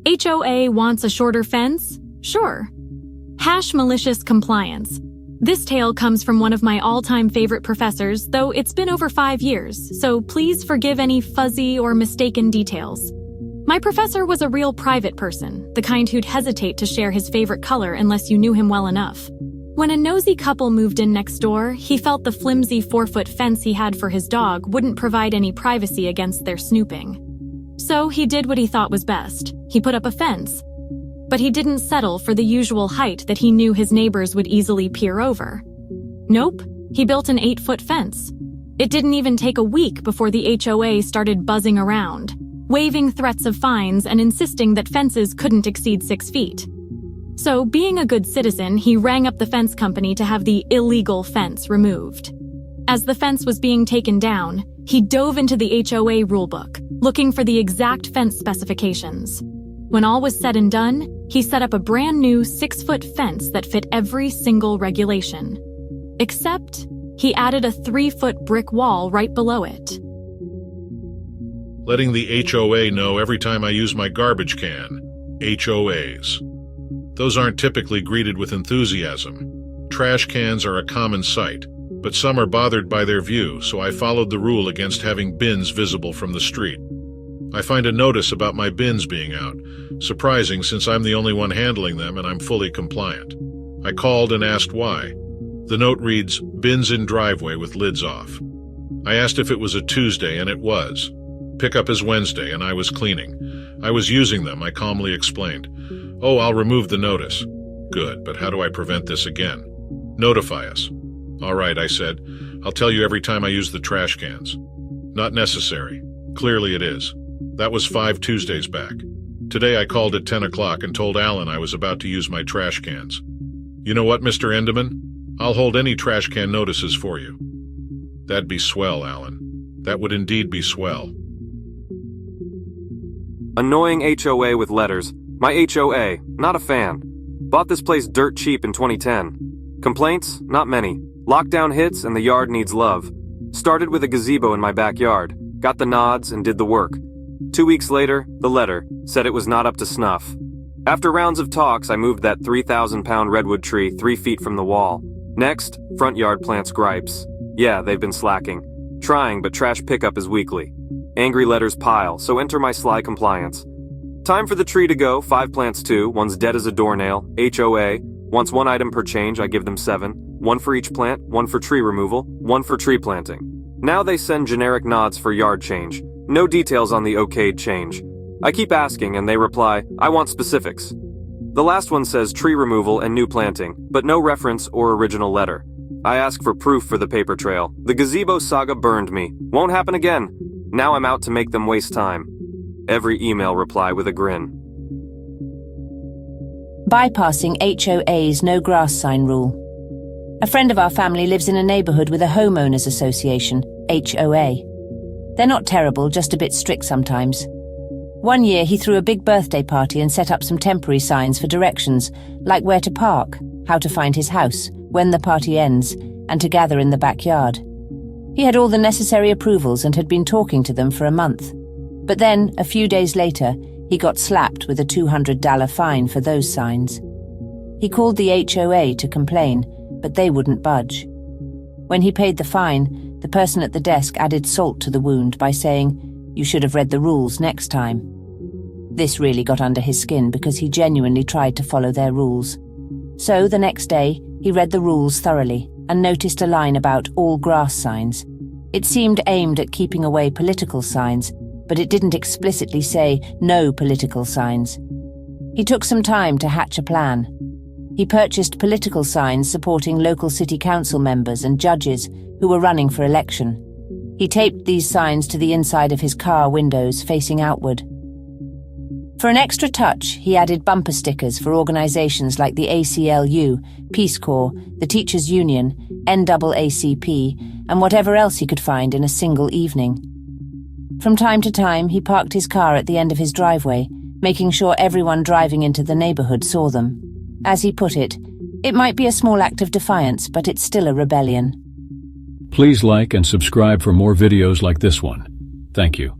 HOA wants a shorter fence? Sure. #malicious compliance. This tale comes from one of my all-time favorite professors, though it's been over 5 years, so please forgive any fuzzy or mistaken details. My professor was a real private person, the kind who'd hesitate to share his favorite color unless you knew him well enough. When a nosy couple moved in next door, he felt the flimsy 4-foot fence he had for his dog wouldn't provide any privacy against their snooping. So he did what he thought was best. He put up a fence. But he didn't settle for the usual height that he knew his neighbors would easily peer over. Nope, he built an 8-foot fence. It didn't even take a week before the HOA started buzzing around, waving threats of fines and insisting that fences couldn't exceed 6 feet. So, being a good citizen, he rang up the fence company to have the illegal fence removed. As the fence was being taken down, he dove into the HOA rulebook, looking for the exact fence specifications. When all was said and done, he set up a brand new 6-foot fence that fit every single regulation. Except, he added a 3-foot brick wall right below it. Letting the HOA know every time I use my garbage can. HOAs. Those aren't typically greeted with enthusiasm. Trash cans are a common sight, but some are bothered by their view, so I followed the rule against having bins visible from the street. I find a notice about my bins being out. Surprising, since I'm the only one handling them and I'm fully compliant. I called and asked why. The note reads, "Bins in driveway with lids off." I asked if it was a Tuesday, and it was. Pickup is Wednesday, and I was cleaning. I was using them, I calmly explained. "Oh, I'll remove the notice." "Good, but how do I prevent this again?" "Notify us." "All right," I said. "I'll tell you every time I use the trash cans." "Not necessary." "Clearly it is." That was 5 Tuesdays back. Today I called at 10 o'clock and told Alan I was about to use my trash cans. "You know what, Mr. Endeman? I'll hold any trash can notices for you." "That'd be swell, Alan. That would indeed be swell." Annoying HOA with letters. My HOA, not a fan. Bought this place dirt cheap in 2010. Complaints? Not many. Lockdown hits and the yard needs love. Started with a gazebo in my backyard. Got the nods and did the work. 2 weeks later, the letter said it was not up to snuff. After rounds of talks, I moved that 3,000-pound redwood tree 3 feet from the wall. Next, front yard plants gripes. Yeah, they've been slacking. Trying, but trash pickup is weekly. Angry letters pile, so enter my sly compliance. Time for the tree to go, 5 plants too, one's dead as a doornail. HOA, wants 1 item per change, I give them 7. 1 for each plant, 1 for tree removal, 1 for tree planting. Now they send generic nods for yard change. No details on the okayed change. I keep asking and they reply, I want specifics. The last one says tree removal and new planting, but no reference or original letter. I ask for proof for the paper trail. The gazebo saga burned me. Won't happen again. Now I'm out to make them waste time. Every email reply with a grin. Bypassing HOA's no grass sign rule. A friend of our family lives in a neighborhood with a homeowners association, HOA. They're not terrible, just a bit strict sometimes. One year he threw a big birthday party and set up some temporary signs for directions, like where to park, how to find his house, when the party ends, and to gather in the backyard. He had all the necessary approvals and had been talking to them for a month. But then, a few days later, he got slapped with a $200 fine for those signs. He called the HOA to complain, but they wouldn't budge. When he paid the fine, the person at the desk added salt to the wound by saying, "You should have read the rules next time." This really got under his skin because he genuinely tried to follow their rules. So the next day, he read the rules thoroughly and noticed a line about all grass signs. It seemed aimed at keeping away political signs, but it didn't explicitly say no political signs. He took some time to hatch a plan. He purchased political signs supporting local city council members and judges who were running for election. He taped these signs to the inside of his car windows facing outward. For an extra touch, he added bumper stickers for organizations like the ACLU, Peace Corps, the Teachers Union, NAACP, and whatever else he could find in a single evening. From time to time, he parked his car at the end of his driveway, making sure everyone driving into the neighborhood saw them. As he put it might be a small act of defiance, but it's still a rebellion. Please like and subscribe for more videos like this one. Thank you.